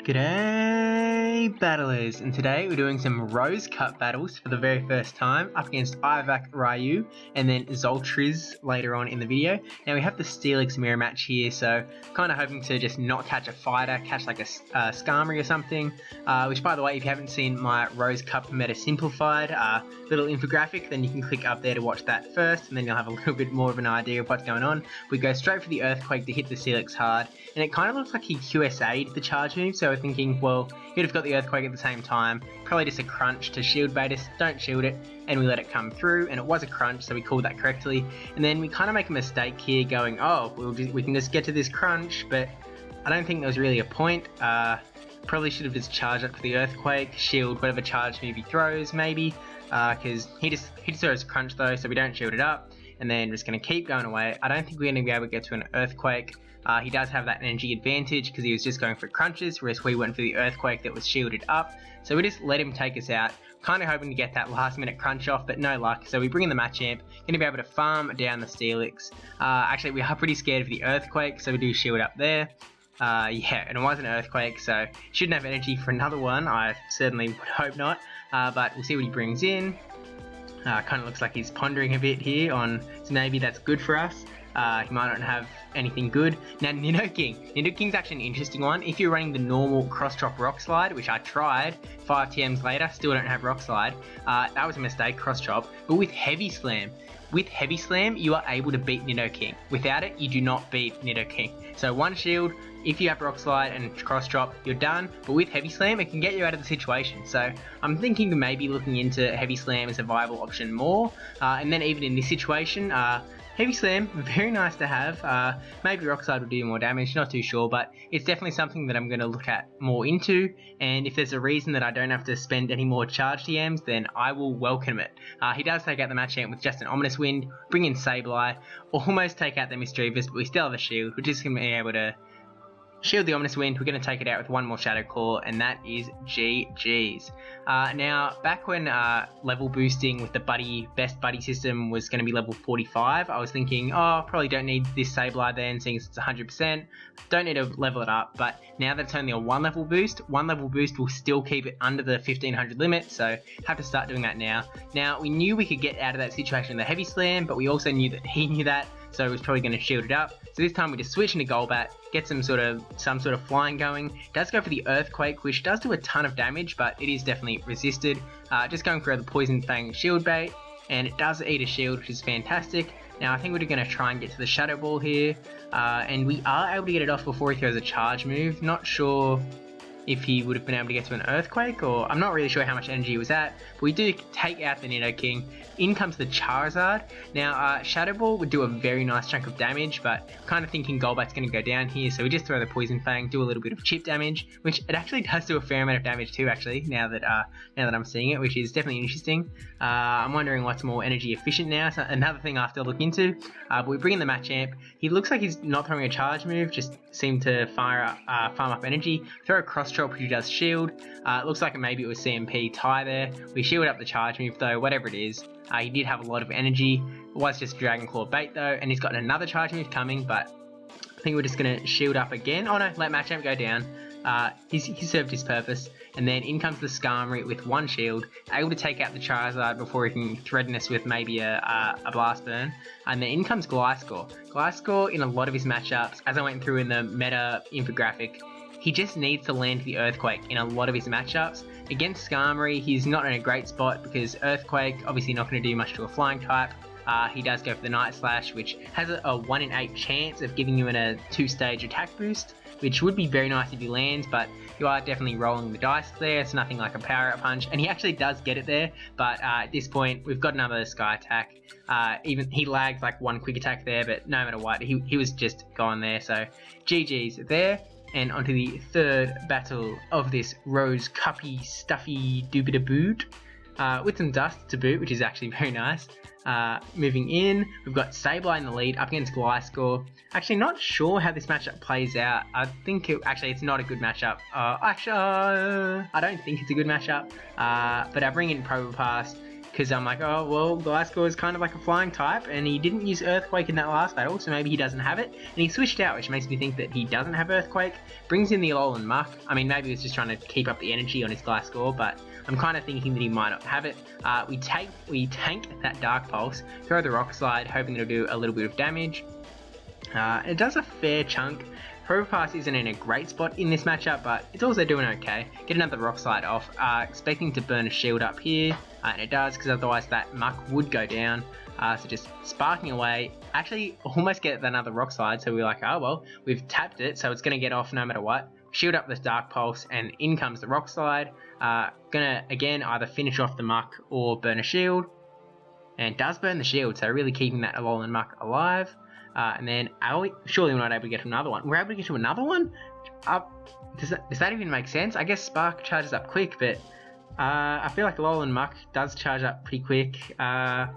G'day battlers, and today we're doing some Rose Cup battles for the very first time up against Ivak Ryu and then Zoltriz later on in the video. Now we have the Steelix mirror match here, so kind of hoping to just not catch a fighter, catch like a Skarmory or something, which by the way, if you haven't seen my Rose Cup meta simplified little infographic, then you can click up there to watch that first, and then you'll have a little bit more of an idea of what's going on. We go straight for the Earthquake to hit the Steelix hard, and it kind of looks like he QSA'd the charge move, so we're thinking, well, he'd have got the Earthquake at the same time, probably just a crunch to shield bait us, don't shield it, and we let it come through, and it was a crunch, so we called that correctly. And then we kind of make a mistake here going, oh, we can just get to this crunch, but I don't think there was really a point. Probably should have just charged up for the Earthquake, shield whatever charge move he throws, maybe, because he just throws a crunch though, so we don't shield it up, and then just going to keep going away. I don't think we're going to be able to get to an Earthquake. He does have that energy advantage because he was just going for crunches, whereas we went for the Earthquake that was shielded up. So we just let him take us out, kind of hoping to get that last minute crunch off, but no luck. So we bring in the Machamp, going to be able to farm down the Steelix. Actually, we are pretty scared of the Earthquake, so we do shield up there. Yeah, and it was an Earthquake, so shouldn't have energy for another one. I certainly would hope not, but we'll see what he brings in. Kind of looks like he's pondering a bit here on, so maybe that's good for us. He might not have anything good. Now, Nidoking's actually an interesting one. If you're running the normal cross-drop Rock Slide, which I tried, 5 TMs later, still don't have Rock Slide, that was a mistake, cross-drop. But with Heavy Slam, you are able to beat Nidoking. Without it, you do not beat Nidoking. So one shield, if you have Rock Slide and Cross Drop, you're done. But with Heavy Slam, it can get you out of the situation. So I'm thinking of maybe looking into Heavy Slam as a viable option more. And then even in this situation, Heavy Slam, very nice to have. Maybe Rock Slide will do more damage, not too sure, but it's definitely something that I'm going to look at more into. And if there's a reason that I don't have to spend any more charge TMs, then I will welcome it. He does take out the Machamp with just an Ominous Wind, bring in Sableye, almost take out the Mischievous, but we still have a shield. We're just going to be able to shield the Ominous Wind. We're going to take it out with one more Shadow Claw, and that is GG's. Now, back when level boosting with the best buddy system was going to be level 45, I was thinking, oh, probably don't need this Sableye then, seeing as it's 100%. Don't need to level it up, but now that it's only a one level boost will still keep it under the 1500 limit, so have to start doing that now. Now, we knew we could get out of that situation with the Heavy Slam, but we also knew that he knew that, so he was probably going to shield it up. So this time we just switch into Golbat, get some sort of flying going. It does go for the Earthquake, which does do a ton of damage, but it is definitely resisted. Just going for the Poison Fang shield bait, and it does eat a shield, which is fantastic. Now I think we're going to try and get to the Shadow Ball here, and we are able to get it off before he throws a charge move. Not sure if he would have been able to get to an Earthquake, or I'm not really sure how much energy he was at, but we do take out the Nidoking. In comes the Charizard. Now, Shadow Ball would do a very nice chunk of damage, but kind of thinking Golbat's going to go down here, so we just throw the Poison Fang, do a little bit of chip damage, which it actually does do a fair amount of damage too, actually, now that I'm seeing it, which is definitely interesting. I'm wondering what's more energy efficient now, so another thing I have to look into. But we bring in the Machamp. He looks like he's not throwing a charge move, just seemed to farm up energy. Throw a Cross Drop, which does shield. It looks like maybe it was CMP tie there. We shield up the charge move though, whatever it is. He did have a lot of energy. It was just Dragon Claw bait though, and he's got another charge move coming, but I think we're just going to shield up again. Oh no, let Machamp go down. He served his purpose, and then in comes the Skarmory with one shield, able to take out the Charizard before he can threaten us with maybe a Blast Burn. And then in comes Gliscor. Gliscor, in a lot of his matchups, as I went through in the meta infographic, he just needs to land the Earthquake in a lot of his matchups. Against Skarmory, he's not in a great spot because Earthquake, obviously not going to do much to a flying type. He does go for the Night Slash, which has a 1 in 8 chance of giving you a 2-stage attack boost, which would be very nice if he lands, but you are definitely rolling the dice there. It's nothing like a Power Up Punch, and he actually does get it there, but at this point, we've got another Sky Attack. Even he lagged like one Quick Attack there, but no matter what, he was just gone there, so GG's there. And onto the third battle of this Rose Cuppy Stuffy Doobida-boot, with some dust to boot, which is actually very nice. Moving in, we've got Sableye in the lead up against Gliscor. Actually, not sure how this matchup plays out. I think it's not a good matchup. I don't think it's a good matchup. But I bring in Probopass. because I'm like, oh well, Gliscor is kind of like a flying type, and he didn't use Earthquake in that last battle, so maybe he doesn't have it. And he switched out, which makes me think that he doesn't have Earthquake. Brings in the Alolan Muck. I mean, maybe he's just trying to keep up the energy on his Gliscor, but I'm kind of thinking that he might not have it. We tank that Dark Pulse, throw the Rock Slide, hoping it'll do a little bit of damage. It does a fair chunk. Probopass isn't in a great spot in this matchup, but it's also doing okay. Get another Rock Slide off, expecting to burn a shield up here, and it does, because otherwise that Muck would go down. So just sparking away, actually almost get another Rock Slide, so we're like, oh well, we've tapped it, so it's going to get off no matter what. Shield up this Dark Pulse, and in comes the Rock Slide. Gonna, again, either finish off the Muck or burn a shield, and does burn the shield, so really keeping that Alolan Muck alive. And then, surely we're not able to get to another one. We're able to get to another one? Does that even make sense? I guess Spark charges up quick, but I feel like Alolan Muck does charge up pretty quick. I'm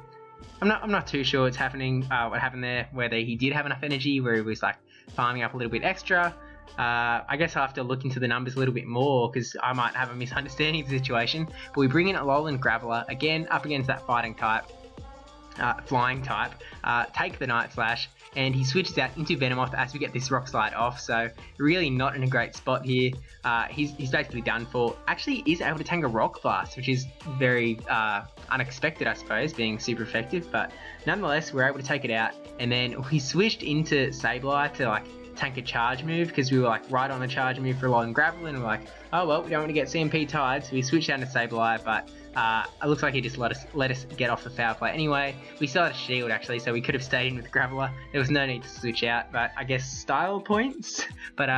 not too sure what's happening, what happened there, whether he did have enough energy, where he was like farming up a little bit extra. I guess I'll have to look into the numbers a little bit more, because I might have a misunderstanding of the situation. But we bring in Alolan Graveler, again, up against that fighting type. Flying type, take the Night Slash, and he switches out into Venomoth as we get this Rock Slide off, so really not in a great spot here. He's basically done for. Actually is able to tank a Rock Blast, which is very unexpected, I suppose, being super effective, but nonetheless we're able to take it out. And then we switched into Sableye to like tank a charge move, because we were like right on the charge move for Alolan Graveler, and we're like, oh well, we don't want to get CMP tied, so we switched down to Sableye, but it looks like he just let us get off the foul play anyway. We still had a shield actually, so we could have stayed in with Graveler. There was no need to switch out, but I guess style points. But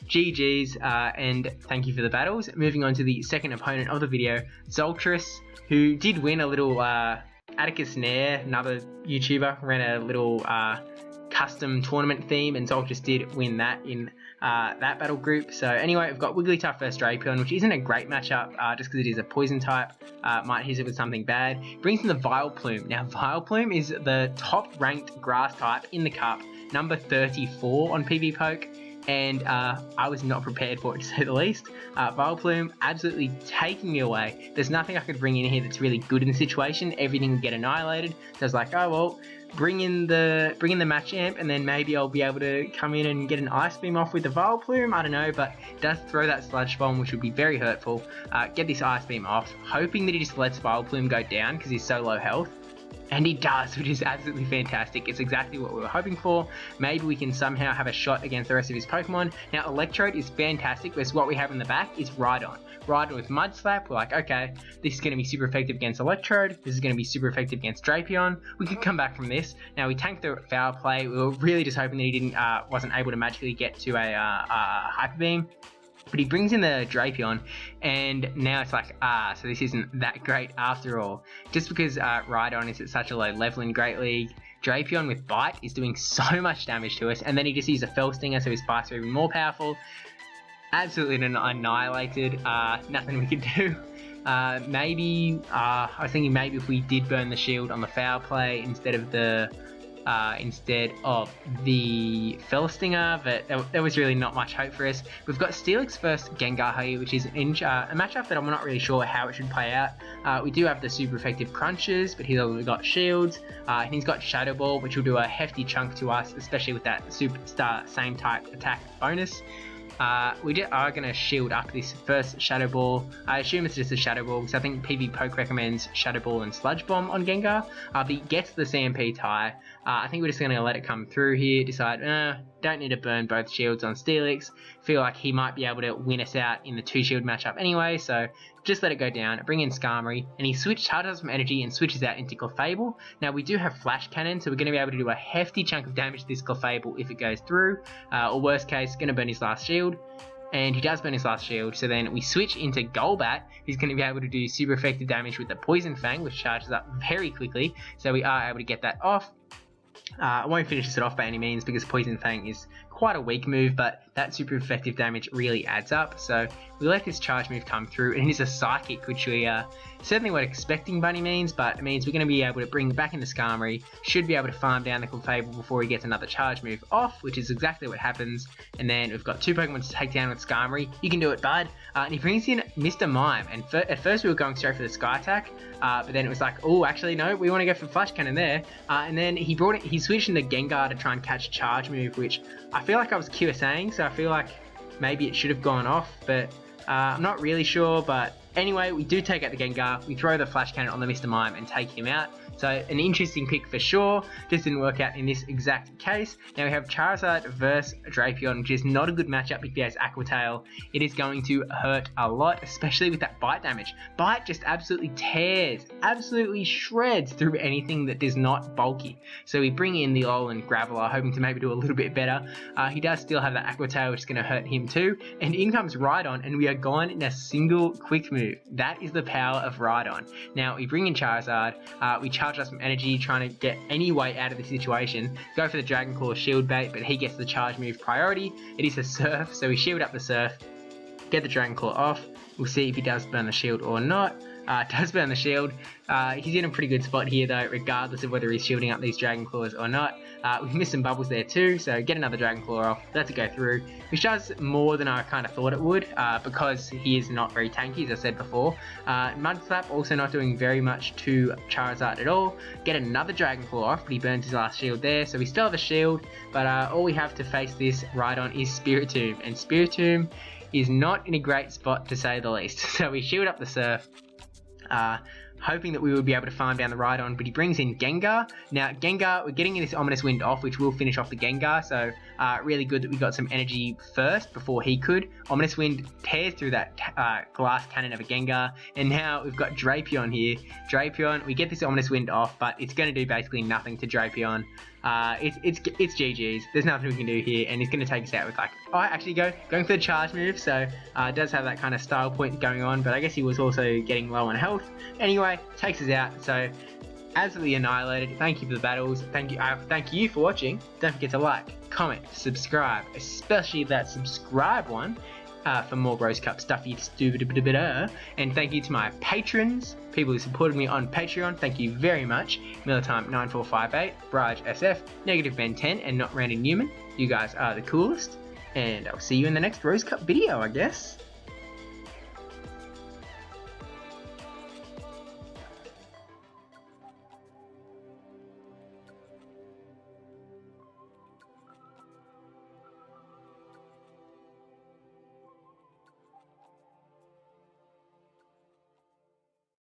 GG's, and thank you for the battles. Moving on to the second opponent of the video, Zoltrus, who did win a little Atticus Nair, another YouTuber, ran a little custom tournament theme, and Zoltrus did win that in that battle group. So anyway, we've got Wigglytuff versus Drapion, which isn't a great matchup, just because it is a poison type. Might hit it with something bad. Brings in the Vileplume. Now Vileplume is the top ranked grass type in the cup, number 34 on PvPoke, and I was not prepared for it, to say the least. Vileplume absolutely taking me away. There's nothing I could bring in here that's really good in the situation. Everything would get annihilated. So I was like, oh well, bring in the Machamp, and then maybe I'll be able to come in and get an Ice Beam off with the Vileplume. I don't know, but it does throw that Sludge Bomb, which would be very hurtful. Get this Ice Beam off, hoping that he just lets Vileplume go down because he's so low health. And he does, which is absolutely fantastic. It's exactly what we were hoping for. Maybe we can somehow have a shot against the rest of his Pokemon. Now, Electrode is fantastic, because what we have in the back is Rhydon. Rhydon with Mud Slap, we're like, okay, this is going to be super effective against Electrode. This is going to be super effective against Drapion. We could come back from this. Now, we tanked the foul play. We were really just hoping that he wasn't able to magically get to a Hyper Beam. But he brings in the Drapion, and now it's like, so this isn't that great after all. Just because Rhydon is at such a low level in Great League, Drapion with Bite is doing so much damage to us, and then he just uses a Fell Stinger, so his bites are even more powerful. Absolutely annihilated, nothing we could do. Maybe, I was thinking maybe if we did burn the shield on the foul play instead of the Fell Stinger, but there was really not much hope for us. We've got Steelix versus Gengar here, which is a matchup that I'm not really sure how it should play out. We do have the super effective Crunches, but he's also got Shields, and he's got Shadow Ball, which will do a hefty chunk to us, especially with that Superstar same type attack bonus. We are going to shield up this first Shadow Ball. I assume it's just a Shadow Ball, because I think PvPoke recommends Shadow Ball and Sludge Bomb on Gengar. But he gets the CMP tie. I think we're just going to let it come through here. Decide, don't need to burn both shields on Steelix. Feel like he might be able to win us out in the 2-shield matchup anyway, so just let it go down. Bring in Skarmory, and he charges some energy and switches out into Clefable. Now we do have Flash Cannon, so we're going to be able to do a hefty chunk of damage to this Clefable if it goes through. Or worst case, going to burn his last shield. And he does burn his last shield, so then we switch into Golbat, who's going to be able to do super effective damage with the Poison Fang, which charges up very quickly, so we are able to get that off. I won't finish this off by any means, because Poison Fang is quite a weak move, but that super effective damage really adds up. So we let this charge move come through, and it is a psychic, which we certainly weren't expecting by any means, but it means we're going to be able to bring back into Skarmory, should be able to farm down the Clefable before he gets another charge move off, which is exactly what happens. And then we've got 2 Pokemon to take down with Skarmory. You can do it, bud. And he brings in Mr. Mime, and at first we were going straight for the Sky Attack, but then it was like, oh, actually no, we want to go for Flash Cannon there. And then he switched into Gengar to try and catch a charge move, which I feel like I was QSAing, so I feel like maybe it should have gone off, but I'm not really sure. But anyway, we do take out the Gengar, we throw the Flash Cannon on the Mr. Mime and take him out. So an interesting pick for sure, just didn't work out in this exact case. Now we have Charizard versus Drapion, which is not a good matchup if he has Aqua Tail. It is going to hurt a lot, especially with that Bite damage. Bite just absolutely tears, absolutely shreds through anything that is not bulky. So we bring in the Alolan Graveler, hoping to maybe do a little bit better. He does still have that Aqua Tail, which is going to hurt him too. And in comes Rhydon, and we are gone in a single quick move. That is the power of Rhydon. Now we bring in Charizard, we charge up some energy, trying to get any way out of the situation. Go for the Dragon Claw shield bait, but he gets the charge move priority. It is a Surf, so we shield up the Surf, get the Dragon Claw off. We'll see if he does burn the shield or not. Does burn the shield. He's in a pretty good spot here though, regardless of whether he's shielding up these Dragon Claws or not. We've missed some bubbles there too, so get another Dragon Claw off, let it go through, which does more than I kind of thought it would, because he is not very tanky, as I said before. Mud Slap also not doing very much to Charizard at all. Get another Dragon Claw off, but he burns his last shield there, so we still have a shield, but all we have to face this Rhydon is Spiritomb, and Spiritomb is not in a great spot to say the least. So we shield up the Surf, hoping that we would be able to farm down the Rhydon, but he brings in Gengar. Now Gengar, we're getting this Ominous Wind off, which will finish off the Gengar, so really good that we got some energy first before he could. Ominous Wind tears through that glass cannon of a Gengar, and now we've got Drapion here. Drapion, we get this Ominous Wind off, but it's going to do basically nothing to Drapion. It's GG's. There's nothing we can do here, and he's going to take us out with like, actually going for the charge move, so it does have that kind of style point going on, but I guess he was also getting low on health. Anyway, takes us out, so absolutely annihilated. Thank you for the battles. Thank you for watching. Don't forget to like, comment, subscribe, especially that subscribe one, for more Rose Cup stuff. And thank you to my patrons, people who supported me on Patreon. Thank you very much. Millertime9458, brajSF, NegativeBen10 and NotRandyN3wman. You guys are the coolest, and I'll see you in the next Rose Cup video, I guess.